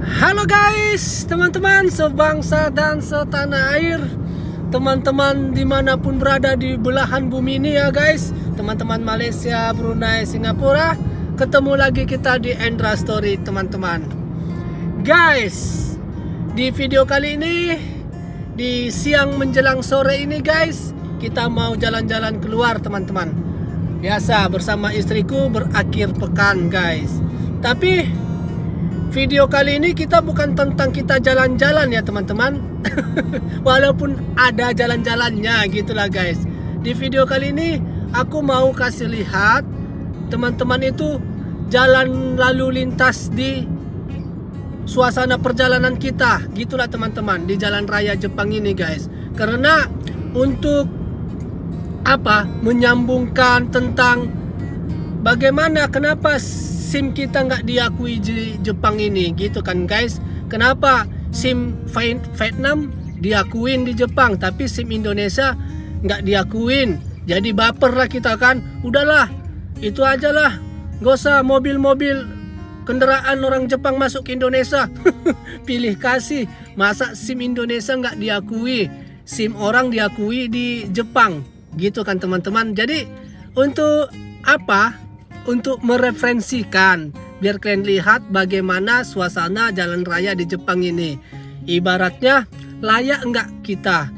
Halo guys, teman-teman sebangsa dan setanah air, teman-teman dimanapun berada di belahan bumi ini ya guys, teman-teman Malaysia, Brunei, Singapura, ketemu lagi kita di Endra Story teman-teman. Guys, di video kali ini, di siang menjelang sore ini guys, kita mau jalan-jalan keluar teman-teman. Biasa bersama istriku berakhir pekan guys. Tapi video kali ini kita bukan tentang kita jalan-jalan ya teman-teman. Walaupun ada jalan-jalannya gitulah guys. Di video kali ini aku mau kasih lihat teman-teman itu jalan lalu lintas di suasana perjalanan kita. Gitulah teman-teman, di jalan raya Jepang ini guys. Karena untuk menyambungkan tentang bagaimana kenapa SIM kita nggak diakui di Jepang ini gitu kan guys. Kenapa SIM Vietnam diakuin di Jepang tapi SIM Indonesia nggak diakuin. Jadi baper lah kita kan. Udahlah, itu aja lah, nggak usah mobil-mobil kendaraan orang Jepang masuk ke Indonesia. Pilih kasih, masa SIM Indonesia nggak diakui, SIM orang diakui di Jepang gitu kan teman-teman. Jadi untuk untuk mereferensikan biar kalian lihat bagaimana suasana jalan raya di Jepang ini. Ibaratnya layak enggak kita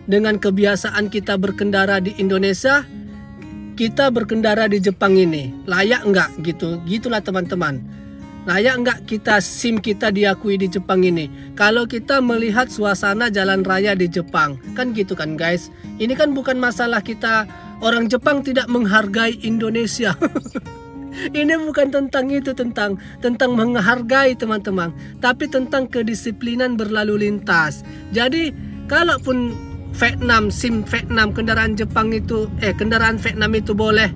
dengan kebiasaan kita berkendara di Indonesia, kita berkendara di Jepang ini. Layak enggak gitu. Gitulah teman-teman. Layak enggak kita SIM kita diakui di Jepang ini. Kalau kita melihat suasana jalan raya di Jepang, kan gitu kan guys. Ini kan bukan masalah kita orang Jepang tidak menghargai Indonesia. Ini bukan tentang itu, tentang menghargai teman-teman, tapi tentang kedisiplinan berlalu lintas. Jadi kalaupun Vietnam, SIM Vietnam, kendaraan Jepang itu kendaraan Vietnam itu boleh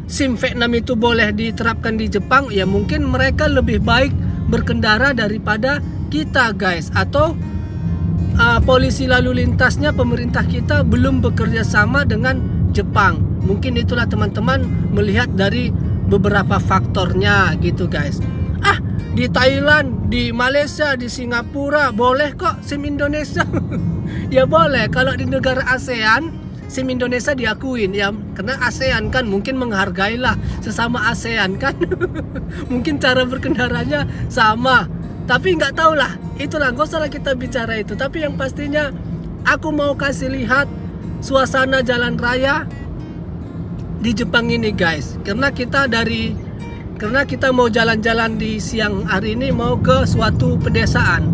SIM Vietnam itu boleh diterapkan di Jepang, ya mungkin mereka lebih baik berkendara daripada kita guys. Atau polisi lalu lintasnya pemerintah kita belum bekerja sama dengan Jepang. Mungkin itulah teman-teman melihat dari beberapa faktornya gitu guys. Di Thailand, di Malaysia, di Singapura boleh kok SIM Indonesia. Ya boleh, kalau di negara ASEAN SIM Indonesia diakuin ya, karena ASEAN kan mungkin menghargailah sesama ASEAN kan. Mungkin cara berkendaranya sama. Tapi nggak tahu lah, itulah, nggak usah kita bicara itu. Tapi yang pastinya aku mau kasih lihat suasana jalan raya di Jepang ini guys. Karena kita mau jalan-jalan di siang hari ini, mau ke suatu pedesaan.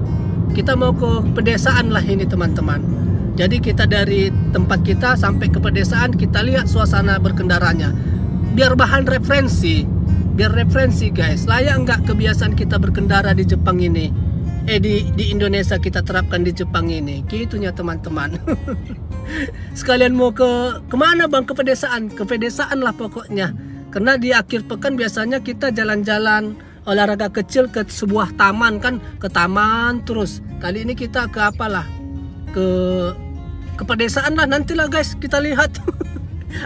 Kita mau ke pedesaan lah ini teman-teman. Jadi kita dari tempat kita sampai ke pedesaan, kita lihat suasana berkendaranya. Biar bahan referensi. Biar referensi guys, layak nggak kebiasaan kita berkendara di Jepang ini, di Indonesia kita terapkan di Jepang ini, gitunya teman-teman. Sekalian mau kemana bang? Ke pedesaan lah pokoknya. Karena di akhir pekan biasanya kita jalan-jalan olahraga kecil ke sebuah taman kan, ke taman terus. Kali ini kita ke ke pedesaan lah, nantilah guys kita lihat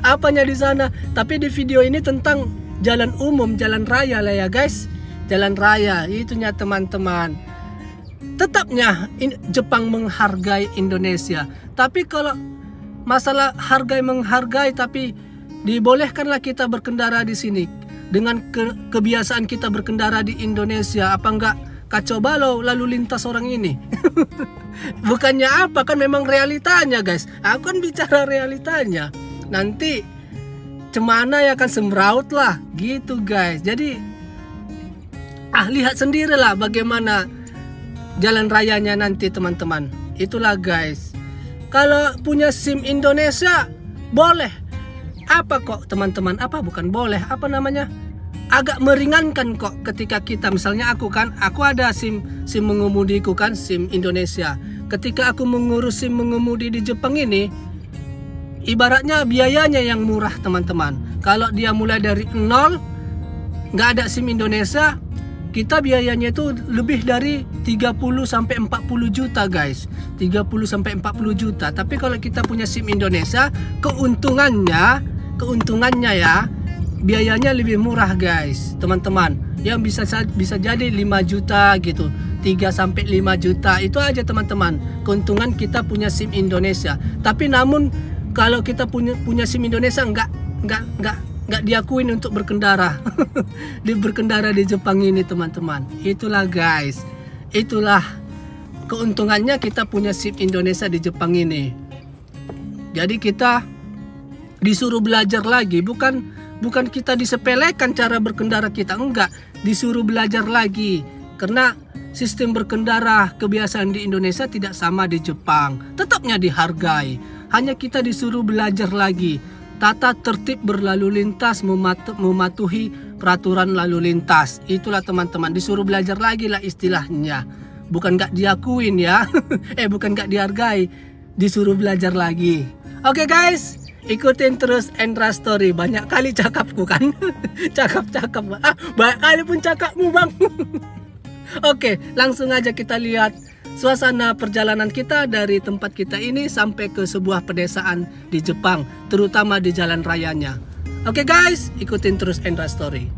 apanya di sana. Tapi di video ini tentang jalan umum, jalan raya lah ya guys. Jalan raya, itunya teman-teman. Tetapnya Jepang menghargai Indonesia. Tapi kalau masalah menghargai, tapi dibolehkanlah kita berkendara di sini. Dengan kebiasaan kita berkendara di Indonesia, apa enggak kacau balau lalu lintas orang ini? Bukannya kan memang realitanya guys. Aku kan bicara realitanya. Nanti cemana ya kan, semraut lah gitu guys. Jadi lihat sendirilah bagaimana jalan rayanya nanti teman-teman. Itulah guys. Kalau punya SIM Indonesia boleh. Kok teman-teman? Bukan boleh, agak meringankan kok ketika kita, misalnya aku ada SIM mengemudiku kan, SIM Indonesia. Ketika aku mengurus SIM mengemudi di Jepang ini, ibaratnya biayanya yang murah teman-teman. Kalau dia mulai dari nol, nggak ada SIM Indonesia, kita biayanya itu lebih dari 30-40 juta guys. 30-40 juta. Tapi kalau kita punya SIM Indonesia, keuntungannya ya, biayanya lebih murah guys teman-teman. yang bisa jadi 5 juta gitu, 3 sampai 5 juta. Itu aja teman-teman keuntungan kita punya SIM Indonesia. Tapi namun kalau kita punya SIM Indonesia nggak diakuin untuk berkendara. Berkendara di Jepang ini teman-teman. Itulah guys, itulah keuntungannya kita punya SIM Indonesia di Jepang ini. Jadi kita disuruh belajar lagi, bukan kita disepelekan cara berkendara kita, enggak, disuruh belajar lagi. Karena sistem berkendara kebiasaan di Indonesia tidak sama di Jepang, tetapnya dihargai. Hanya kita disuruh belajar lagi tata tertib berlalu lintas, mematuhi peraturan lalu lintas. Itulah teman-teman, disuruh belajar lagi lah istilahnya. Bukan nggak diakuin ya, bukan nggak dihargai, disuruh belajar lagi. Oke guys, ikutin terus Endra Story. Banyak kali cakapku kan. Cakap. Banyak kali pun cakapmu bang. Oke, langsung aja kita lihat suasana perjalanan kita dari tempat kita ini sampai ke sebuah pedesaan di Jepang, terutama di jalan rayanya. Oke guys, ikutin terus Endra Story.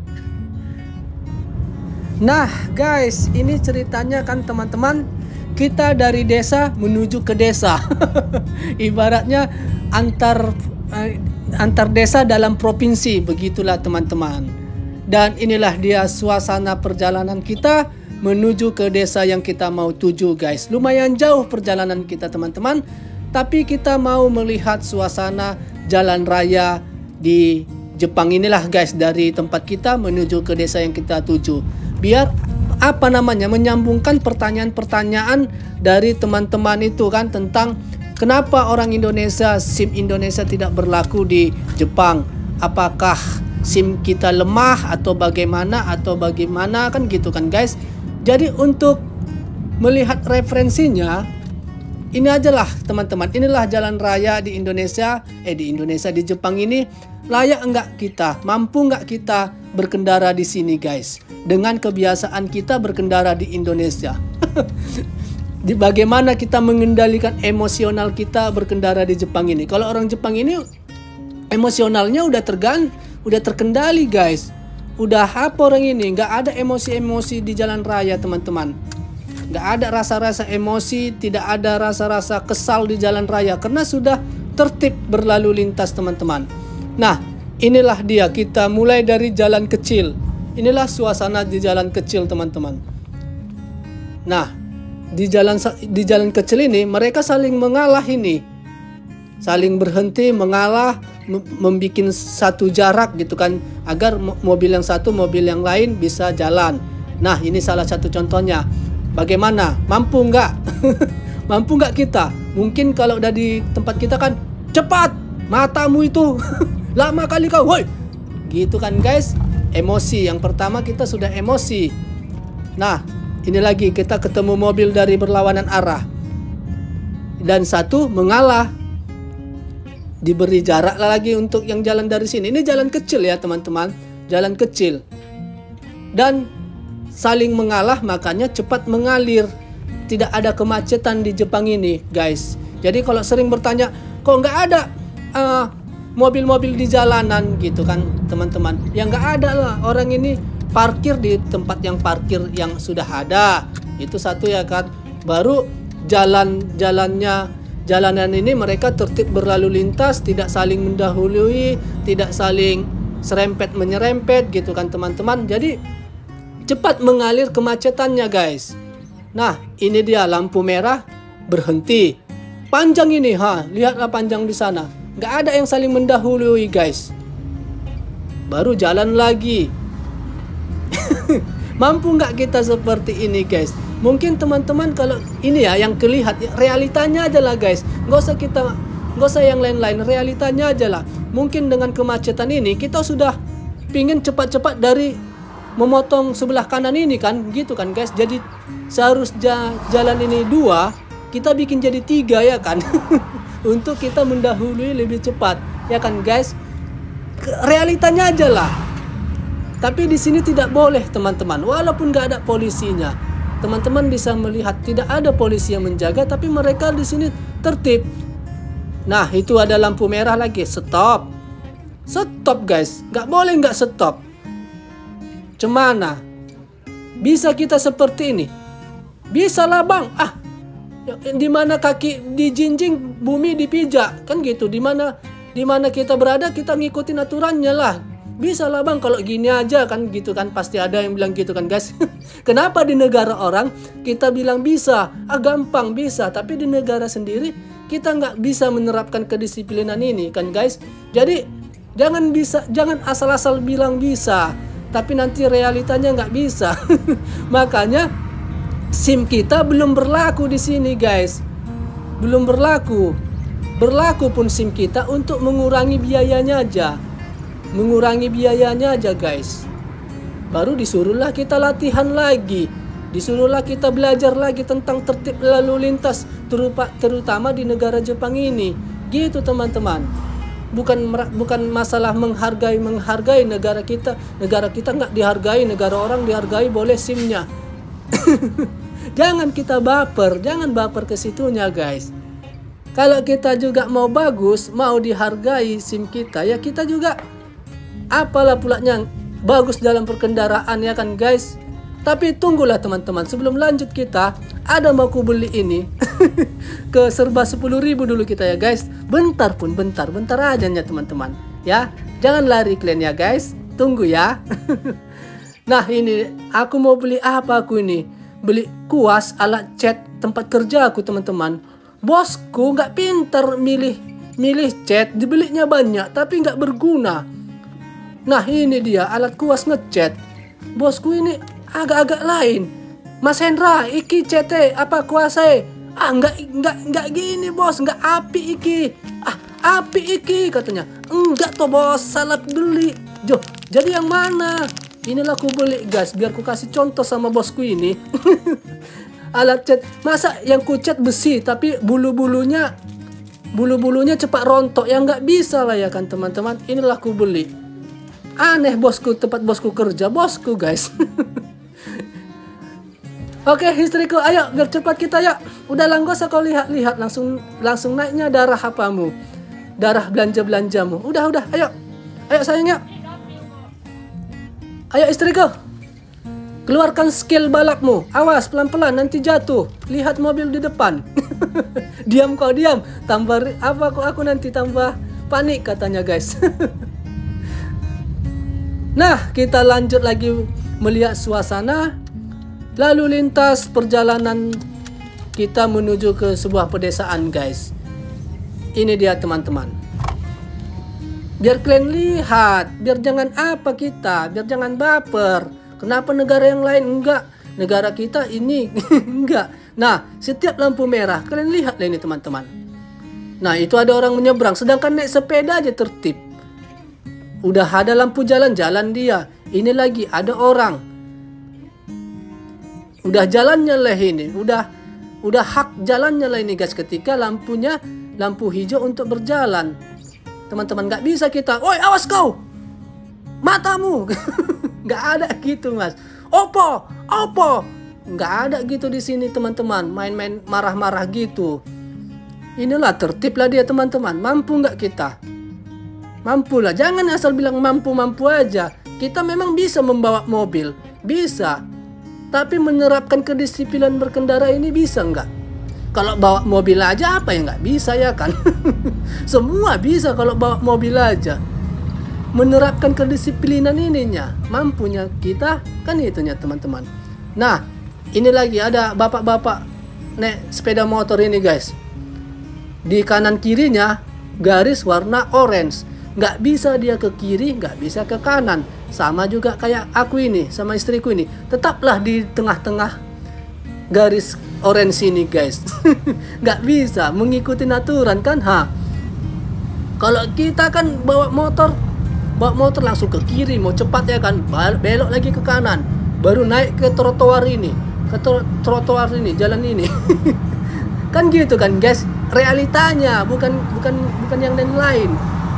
Nah guys, ini ceritanya kan teman-teman, kita dari desa menuju ke desa. Ibaratnya antar desa dalam provinsi, begitulah teman-teman. Dan inilah dia suasana perjalanan kita menuju ke desa yang kita mau tuju guys. Lumayan jauh perjalanan kita teman-teman, tapi kita mau melihat suasana jalan raya di Jepang inilah guys, dari tempat kita menuju ke desa yang kita tuju. Biar menyambungkan pertanyaan-pertanyaan dari teman-teman itu kan, tentang kenapa orang Indonesia, SIM Indonesia tidak berlaku di Jepang. Apakah SIM kita lemah atau bagaimana kan gitu kan guys. Jadi untuk melihat referensinya, ini aja lah teman-teman, inilah jalan raya di Indonesia, di Jepang ini. Layak enggak kita, mampu enggak kita berkendara di sini guys, dengan kebiasaan kita berkendara di Indonesia. Bagaimana kita mengendalikan emosional kita berkendara di Jepang ini. Kalau orang Jepang ini emosionalnya udah terkendali guys. Udah apa orang ini, nggak ada emosi-emosi di jalan raya teman-teman. Nggak ada rasa-rasa emosi, tidak ada rasa-rasa kesal di jalan raya, karena sudah tertib berlalu lintas teman-teman. Nah inilah dia, kita mulai dari jalan kecil. Inilah suasana di jalan kecil teman-teman. Nah di jalan kecil ini mereka saling mengalah ini, saling berhenti mengalah, membuat satu jarak gitu kan, agar mobil yang satu mobil yang lain bisa jalan. Nah ini salah satu contohnya. Bagaimana, mampu nggak? Mampu nggak kita? Mungkin kalau udah di tempat kita kan, cepat matamu itu lama kali kau, woi, gitu kan guys. Emosi yang pertama, kita sudah emosi. Nah ini lagi, kita ketemu mobil dari berlawanan arah dan satu mengalah, diberi jarak lagi untuk yang jalan dari sini. Ini jalan kecil ya teman-teman, jalan kecil, dan saling mengalah, makanya cepat mengalir. Tidak ada kemacetan di Jepang ini guys. Jadi kalau sering bertanya, kok nggak ada mobil-mobil di jalanan gitu kan teman-teman, ya nggak ada lah. Orang ini parkir di tempat yang parkir yang sudah ada, itu satu ya kan. Baru jalanan ini mereka tertib berlalu lintas, tidak saling mendahului, tidak saling serempet menyerempet gitu kan teman-teman. Jadi cepat mengalir kemacetannya guys. Nah ini dia lampu merah, berhenti. Panjang ini, lihatlah panjang di sana. Nggak ada yang saling mendahului guys. Baru jalan lagi. Mampu nggak kita seperti ini guys? Mungkin teman-teman kalau ini ya yang kelihat, realitanya aja lah guys. Nggak usah yang lain-lain, realitanya aja lah. Mungkin dengan kemacetan ini kita sudah pingin cepat-cepat dari memotong sebelah kanan ini kan, gitu kan guys. Jadi seharusnya jalan ini 2, kita bikin jadi 3 ya kan. Untuk kita mendahului lebih cepat ya kan guys. Realitanya aja lah. Tapi di sini tidak boleh teman-teman, walaupun nggak ada polisinya. Teman-teman bisa melihat tidak ada polisi yang menjaga, tapi mereka di sini tertib. Nah itu ada lampu merah lagi, stop guys, nggak boleh nggak stop. Cemana Bisa kita seperti ini? Bisa lah bang. Di mana kaki dijinjing, bumi dipijak, kan gitu. Di mana kita berada, kita ngikutin aturannya lah. Bisa lah bang, kalau gini aja kan gitu kan. Pasti ada yang bilang gitu kan guys. Kenapa di negara orang kita bilang bisa, gampang bisa, tapi di negara sendiri kita nggak bisa menerapkan kedisiplinan ini kan guys. Jadi jangan asal-asal bilang bisa, tapi nanti realitanya nggak bisa. Makanya SIM kita belum berlaku di sini guys, belum berlaku. Berlaku pun SIM kita untuk mengurangi biayanya aja, guys. Baru disuruhlah kita latihan lagi, disuruhlah kita belajar lagi tentang tertib lalu lintas, terutama di negara Jepang ini. Gitu teman-teman. Bukan masalah menghargai negara kita nggak dihargai, negara orang dihargai, boleh SIM-nya. Jangan baper ke situnya guys. Kalau kita juga mau bagus, mau dihargai SIM kita, ya kita juga apalah pulanya bagus dalam perkendaraan ya kan guys. Tapi tunggulah teman-teman, sebelum lanjut kita ada mau ku beli ini ke serba 10.000 dulu kita ya guys. Bentar aja ya teman-teman ya. Jangan lari kalian ya guys, tunggu ya. Nah ini aku mau beli apa aku ini? Beli kuas alat cat tempat kerja aku teman-teman. Bosku nggak pintar milih cat, dibelinya banyak tapi nggak berguna. Nah ini dia alat kuas ngecat. Bosku ini agak-agak lain. Mas Hendra, iki cete apa kuasai? Nggak gini bos, nggak api iki. Api iki katanya. Enggak toh bos, salah beli. Jadi yang mana? Inilah aku beli guys, biar ku kasih contoh sama bosku ini. Alat cat, masa yang ku cat besi tapi bulu-bulunya cepat rontok, yang nggak bisa lah ya kan teman-teman. Inilah aku beli. Aneh bosku, tempat bosku kerja, bosku guys. Oke istriku, ayo biar cepat kita ya. Udah lah, gak usah kau lihat-lihat, langsung naiknya darah apamu, darah belanja-belanjamu. Udah, ayo sayangnya. Ayo istriku, keluarkan skill balapmu. Awas pelan-pelan nanti jatuh. Lihat mobil di depan. Diam. Tambah aku nanti tambah panik katanya guys. Nah, kita lanjut lagi melihat suasana lalu lintas perjalanan kita menuju ke sebuah pedesaan guys. Ini dia teman-teman. Biar kalian lihat, biar jangan biar jangan baper. Kenapa negara yang lain enggak? Negara kita ini enggak. Nah, setiap lampu merah kalian lihat lah ini teman-teman. Nah, itu ada orang menyeberang, sedangkan naik sepeda aja tertib. Udah ada lampu jalan dia. Ini lagi ada orang. Udah jalannya lah ini. Udah hak jalannya lah ini guys, ketika lampu hijau untuk berjalan. Teman-teman, nggak bisa kita, "Oi, awas kau! Matamu!" Nggak ada gitu mas. Opo, nggak ada gitu di sini teman-teman. Main-main marah-marah gitu. Inilah tertib lah dia teman-teman. Mampu nggak kita? Mampu lah. Jangan asal bilang mampu aja. Kita memang bisa membawa mobil, bisa. Tapi menerapkan kedisiplinan berkendara ini bisa nggak? Kalau bawa mobil aja apa yang nggak bisa ya kan? Semua bisa kalau bawa mobil aja. Menerapkan kedisiplinan ininya, mampunya kita kan itunya teman-teman. Nah, ini lagi ada bapak-bapak naik sepeda motor ini guys. Di kanan kirinya garis warna orange. Nggak bisa dia ke kiri, nggak bisa ke kanan. Sama juga kayak aku ini sama istriku ini. Tetaplah di tengah-tengah garis orange ini guys. Nggak bisa mengikuti aturan kan. Kalau kita kan bawa motor langsung ke kiri, mau cepat ya kan, belok lagi ke kanan, baru naik ke trotoar ini, jalan ini. Kan gitu kan guys, realitanya bukan yang lain.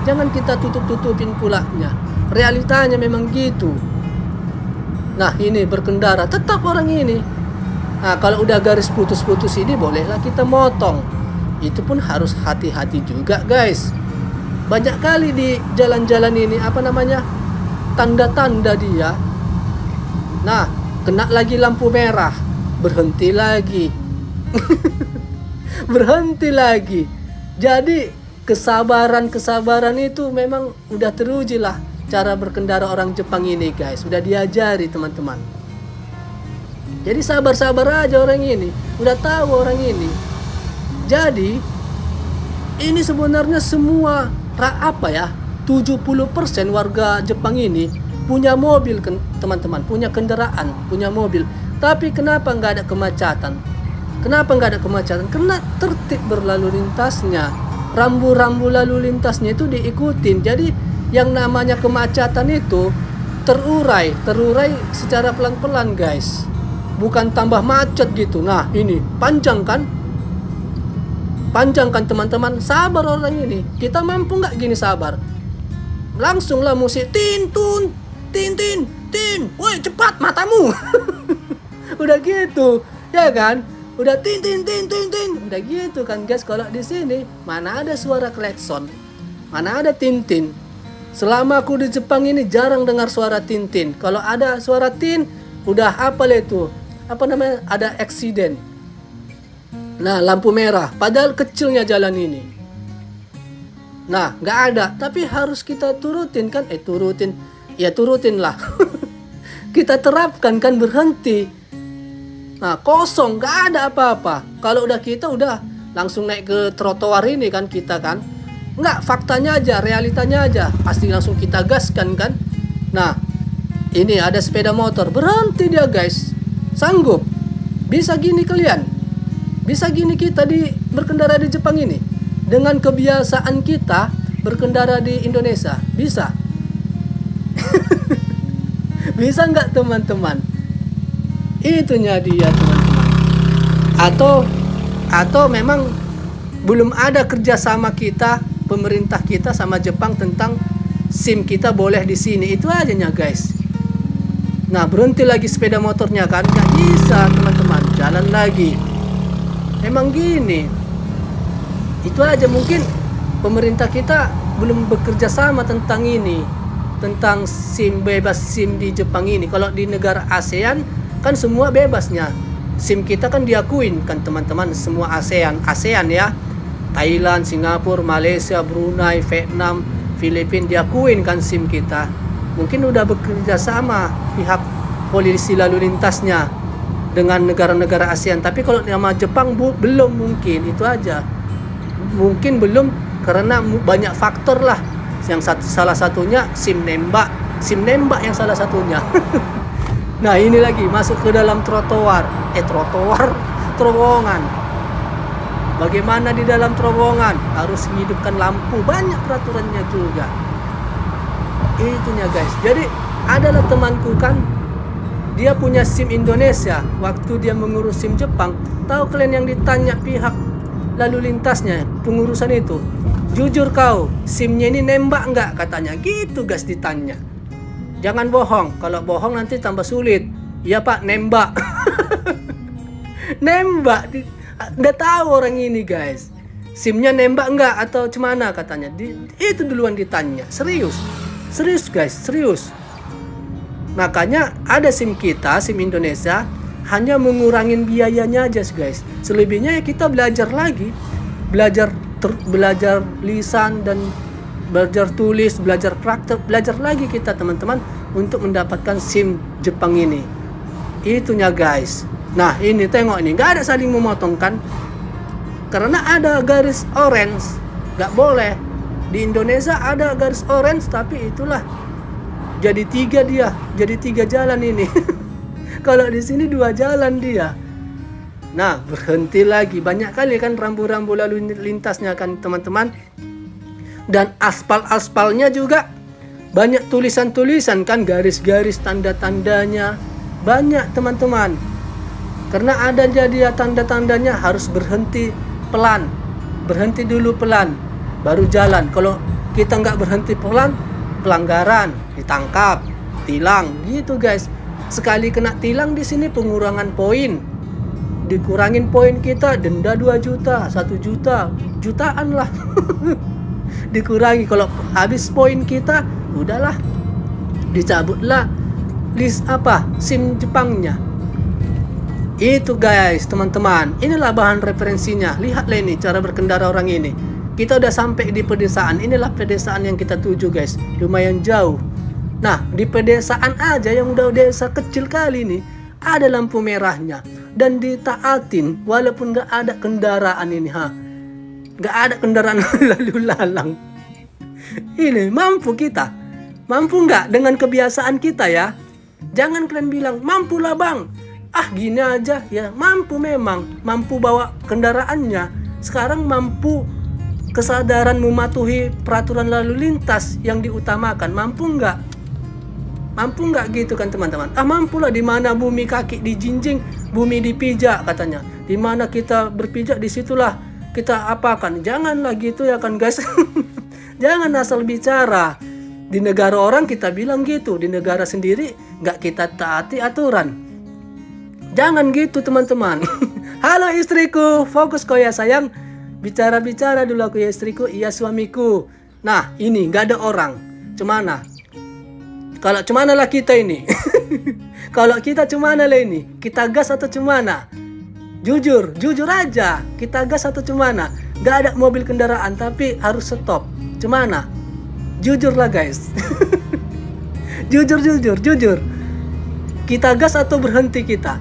Jangan kita tutupin pulanya, realitanya memang gitu. Nah ini berkendara tetap orang ini. Nah kalau udah garis putus-putus ini bolehlah kita motong. Itu pun harus hati-hati juga guys. Banyak kali di jalan-jalan ini tanda-tanda dia. Nah kena lagi lampu merah, berhenti lagi. Berhenti lagi. Jadi kesabaran itu memang udah teruji lah cara berkendara orang Jepang ini guys, udah diajari teman-teman. Jadi sabar-sabar aja orang ini, udah tahu orang ini. Jadi ini sebenarnya semua 70% warga Jepang ini punya mobil teman-teman, punya kendaraan, punya mobil. Tapi kenapa nggak ada kemacetan? Kenapa nggak ada kemacetan? Karena tertib berlalu lintasnya, rambu-rambu lalu lintasnya itu diikutin. Jadi yang namanya kemacetan itu terurai secara pelan-pelan guys, bukan tambah macet gitu. Nah ini panjang kan teman-teman. Sabar orang ini, kita mampu nggak gini sabar? Langsung lah musik tin, woi cepat matamu. Udah gitu ya kan, udah tin, udah gitu kan guys. Kalau di sini mana ada suara klakson, mana ada tin. Selama aku di Jepang ini jarang dengar suara tin. Kalau ada suara tin, udah apa itu, apa namanya, ada eksiden. Nah lampu merah, padahal kecilnya jalan ini. Nah nggak ada, tapi harus kita turutin kan, turutin lah. Kita terapkan kan, berhenti. Nah kosong, nggak ada apa-apa. Kalau kita udah langsung naik ke trotoar ini kan kita kan, nggak, faktanya aja, realitanya aja, pasti langsung kita gaskan kan. Nah ini ada sepeda motor, berhenti dia guys, sanggup. Bisa gini kalian? Bisa gini kita berkendara di Jepang ini dengan kebiasaan kita berkendara di Indonesia? Bisa? Bisa nggak teman-teman? Itunya dia teman-teman. Atau memang belum ada kerjasama kita, pemerintah kita sama Jepang tentang SIM kita boleh di sini. Itu aja guys. Nah berhenti lagi sepeda motornya kan, nggak bisa teman-teman, jalan lagi. Emang gini, itu aja, mungkin pemerintah kita belum bekerja sama tentang ini, tentang SIM, bebas SIM di Jepang ini. Kalau di negara ASEAN kan semua bebasnya, SIM kita kan diakuin kan teman-teman, semua ASEAN ya, Thailand, Singapura, Malaysia, Brunei, Vietnam, Filipina, diakuin kan SIM kita. Mungkin udah bekerja sama pihak polisi lalu lintasnya dengan negara-negara ASEAN. Tapi kalau nama Jepang belum, mungkin itu aja, mungkin belum karena banyak faktor lah. Salah satunya SIM nembak yang salah satunya. Nah ini lagi masuk ke dalam terowongan. Bagaimana di dalam terowongan? Harus menghidupkan lampu, banyak peraturannya juga. Itunya guys. Jadi adalah temanku kan, dia punya SIM Indonesia. Waktu dia mengurus SIM Jepang, tahu kalian yang ditanya pihak lalu lintasnya, pengurusan itu, jujur kau, SIM-nya ini nembak nggak katanya, gitu guys ditanya. Jangan bohong, kalau bohong nanti tambah sulit. Iya pak, nembak. Nembak, nggak tahu orang ini guys, SIM-nya nembak nggak atau cemana katanya. Itu duluan ditanya, serius guys, serius. Makanya ada SIM kita, SIM Indonesia, hanya mengurangin biayanya aja guys. Selebihnya ya kita belajar lagi, belajar lisan dan belajar tulis, belajar praktek, belajar lagi kita teman-teman untuk mendapatkan SIM Jepang ini. Itunya guys. Nah ini tengok ini, nggak ada saling memotong kan, karena ada garis orange, nggak boleh. Di Indonesia ada garis orange, tapi itulah jadi 3 dia, jadi 3 jalan ini. Kalau di sini 2 jalan dia. Nah berhenti lagi, banyak kali kan rambu-rambu lalu lintasnya kan teman-teman. Dan aspalnya juga banyak tulisan-tulisan kan, garis-garis, tanda-tandanya banyak teman-teman. Karena ada jadi tanda-tandanya harus berhenti pelan, berhenti dulu pelan, baru jalan. Kalau kita nggak berhenti pelan, pelanggaran, ditangkap, tilang, gitu guys. Sekali kena tilang di sini pengurangan poin, dikurangin poin kita, denda 2 juta, 1 juta, jutaan lah. Dikurangi. Kalau habis poin kita, udahlah, dicabutlah list apa SIM Jepangnya. Itu guys, teman-teman, inilah bahan referensinya. Lihatlah ini cara berkendara orang ini. Kita udah sampai di pedesaan. Inilah pedesaan yang kita tuju guys, lumayan jauh. Nah, di pedesaan aja yang udah desa kecil kali ini ada lampu merahnya dan ditaatin walaupun gak ada kendaraan ini, gak ada kendaraan lalu lalang. Ini mampu kita, mampu nggak dengan kebiasaan kita ya? Jangan kalian bilang mampu lah bang, gini aja ya. Mampu, memang mampu bawa kendaraannya. Sekarang mampu kesadaran mematuhi peraturan lalu lintas yang diutamakan. Mampu nggak? Mampu nggak gitu kan teman-teman? Mampu lah. Di mana bumi kaki dijinjing, bumi dipijak katanya. Di mana kita berpijak, disitulah kita apakan. Janganlah gitu ya kan guys. Jangan asal bicara. Di negara orang kita bilang gitu, di negara sendiri nggak kita taati aturan. Jangan gitu teman-teman. Halo istriku, fokus kau ya sayang. Bicara-bicara dulu aku ya istriku, iya suamiku. Nah ini nggak ada orang. Cemana? Kalau cemana lah kita ini. Kalau kita cemana lah ini? Kita gas atau cemana? Jujur aja. Kita gas atau cemana? Gak ada mobil kendaraan tapi harus stop. Cemana? Jujur lah guys. Jujur. Kita gas atau berhenti kita?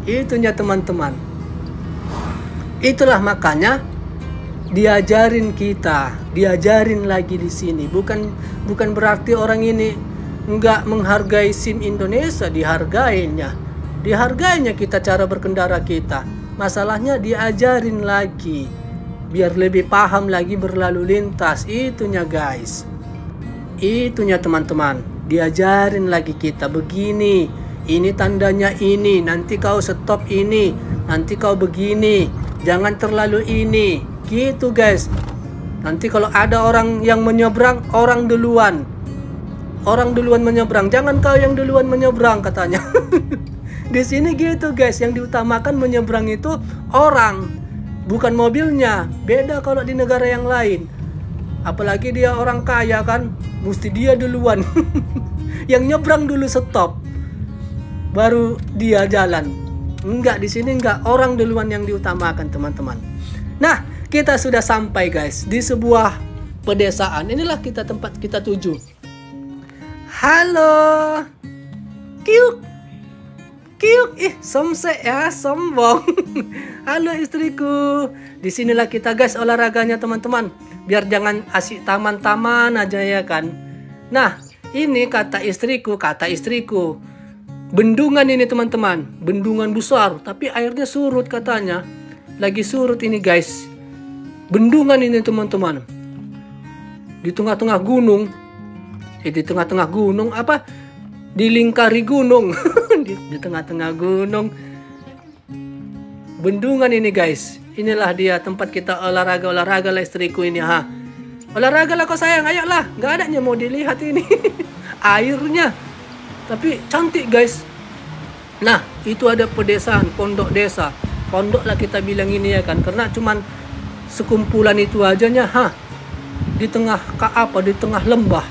Itunya teman-teman. Itulah makanya diajarin kita, diajarin lagi di sini. Bukan berarti orang ini nggak menghargai SIM Indonesia, dihargainya kita cara berkendara kita. Masalahnya diajarin lagi biar lebih paham lagi berlalu lintas. Itunya guys, itunya teman-teman, diajarin lagi kita begini. Ini tandanya ini, nanti kau stop ini, nanti kau begini, jangan terlalu ini. Gitu guys. Nanti kalau ada orang yang menyeberang, orang duluan menyeberang, jangan kau yang duluan menyeberang katanya. Di sini gitu guys, yang diutamakan menyeberang itu orang, bukan mobilnya. Beda kalau di negara yang lain. Apalagi dia orang kaya kan, mesti dia duluan. Yang nyebrang dulu stop, baru dia jalan. Enggak, di sini enggak, orang duluan yang diutamakan teman-teman. Nah, kita sudah sampai guys di sebuah pedesaan. Inilah tempat kita tuju. Halo. Kiuk. Somse ya, sombong. Halo istriku. Disinilah kita guys olahraganya teman-teman. Biar jangan asik taman-taman aja ya kan. Nah, ini kata istriku. Bendungan ini teman-teman. Bendungan besar, tapi airnya surut katanya. Lagi surut ini guys. Bendungan ini teman-teman. Di tengah-tengah gunung. Di tengah-tengah gunung apa? Dilingkari gunung. di tengah-tengah gunung. Bendungan ini guys. Inilah dia tempat kita olahraga lah istriku ini Olahraga lah kau sayang, ayolah. Gak adanya mau dilihat ini. Airnya. Tapi cantik guys. Nah, itu ada pedesaan, pondok desa. Pondok lah kita bilang ini ya kan. Karena cuman sekumpulan itu ajanya di tengah di tengah lembah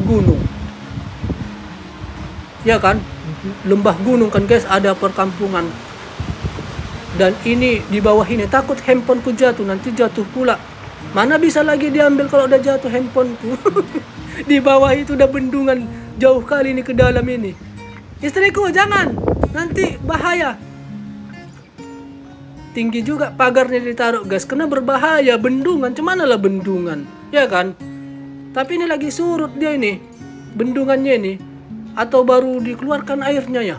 gunung ya kan, lembah gunung kan guys, ada perkampungan. Dan ini di bawah ini takut handphoneku jatuh, nanti jatuh pula. Mana bisa lagi diambil kalau udah jatuh handphoneku. Di bawah itu udah bendungan jauh kali ini ke dalam ini. Istriku jangan, nanti bahaya. Tinggi juga pagarnya ditaruh guys, karena berbahaya. Bendungan, cemana lah bendungan, ya kan? Tapi ini lagi surut dia ini, bendungannya ini. Atau baru dikeluarkan airnya ya?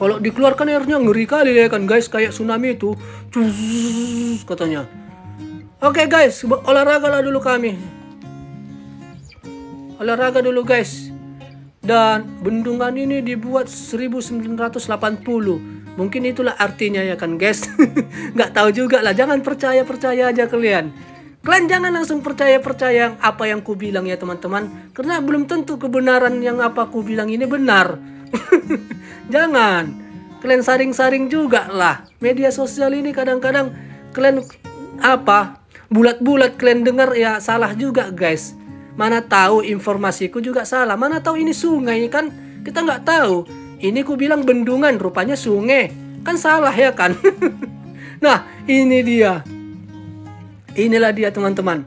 Kalau dikeluarkan airnya ngeri kali ya kan guys, kayak tsunami itu. Cus, katanya. Oke guys, olahraga lah dulu kami. Olahraga dulu guys. Dan bendungan ini dibuat 1980. Mungkin itulah artinya ya kan guys. Nggak tahu juga lah, jangan percaya aja kalian. Kalian jangan langsung percaya apa yang ku bilang ya teman-teman. Karena belum tentu kebenaran yang apa ku bilang ini benar. Jangan. Kalian saring-saring juga lah. Media sosial ini kadang-kadang kalian bulat-bulat kalian dengar ya salah juga guys. Mana tahu informasiku juga salah. Mana tahu ini sungai kan? Kita nggak tahu. Ini ku bilang bendungan, rupanya sungai. Kan salah ya kan? Nah, ini dia. Inilah dia teman-teman.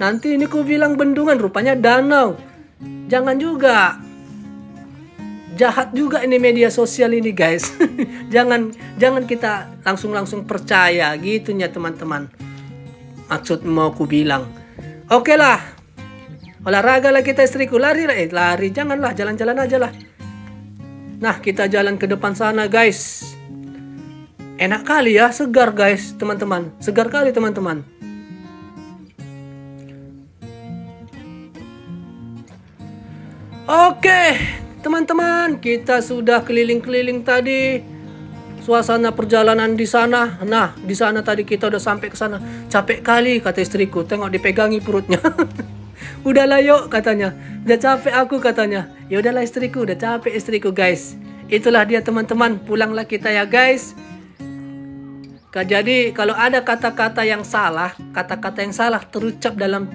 Nanti ini ku bilang bendungan, rupanya danau. Jangan juga. Jahat juga ini media sosial ini guys. jangan kita langsung percaya gitunya teman-teman. Maksud mau ku bilang. Oke lah. Olahraga lah kita istriku, lari janganlah, jalan-jalan aja lah. Nah, kita jalan ke depan sana guys. Enak kali ya, segar guys teman-teman. Segar kali teman-teman. Oke teman-teman, kita sudah keliling-keliling tadi. Suasana perjalanan di sana. Nah, di sana tadi kita udah sampai ke sana. Capek kali kata istriku, tengok dipegangi perutnya. Udahlah yuk katanya. Udah capek aku katanya. Ya udahlah istriku, udah capek istriku guys. Itulah dia teman-teman, pulanglah kita ya guys. Jadi kalau ada kata-kata yang salah terucap dalam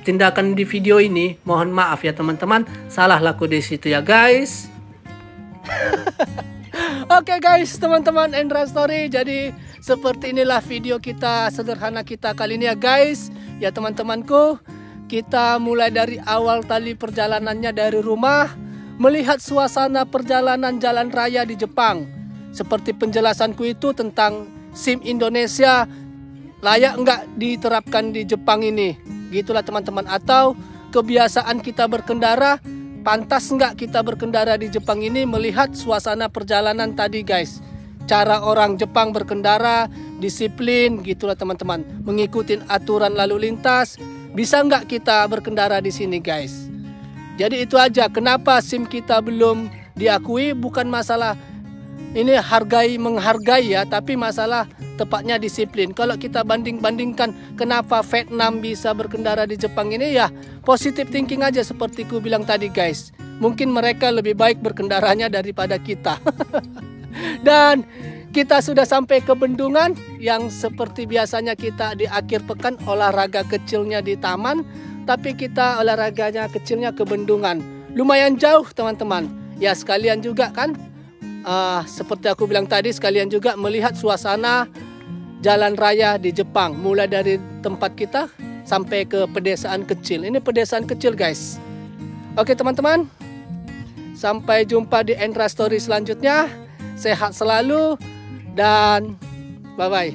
tindakan di video ini, mohon maaf ya teman-teman, salah laku di situ ya guys. Oke guys, teman-teman, Endra Story. Jadi seperti inilah video kita sederhana kita kali ini ya guys. Ya teman-temanku, kita mulai dari awal tali perjalanannya dari rumah, melihat suasana perjalanan jalan raya di Jepang. Seperti penjelasanku itu tentang SIM Indonesia layak nggak diterapkan di Jepang ini. Gitulah teman-teman. Atau kebiasaan kita berkendara, pantas nggak kita berkendara di Jepang ini melihat suasana perjalanan tadi guys. Cara orang Jepang berkendara, disiplin, gitulah teman-teman. Mengikuti aturan lalu lintas. Bisa nggak kita berkendara di sini guys? Jadi itu aja. Kenapa SIM kita belum diakui? Bukan masalah ini menghargai ya, tapi masalah tepatnya disiplin. Kalau kita banding-bandingkan kenapa Vietnam bisa berkendara di Jepang ini, ya positive thinking aja seperti ku bilang tadi guys. Mungkin mereka lebih baik berkendaranya daripada kita. Dan kita sudah sampai ke bendungan yang seperti biasanya kita di akhir pekan olahraga kecilnya di taman, tapi kita olahraganya kecilnya ke bendungan. Lumayan jauh teman-teman. Ya sekalian juga kan, seperti aku bilang tadi, sekalian juga melihat suasana jalan raya di Jepang. Mulai dari tempat kita sampai ke pedesaan kecil. Ini pedesaan kecil guys. Oke teman-teman, sampai jumpa di Endra Story selanjutnya. Sehat selalu dan bye-bye.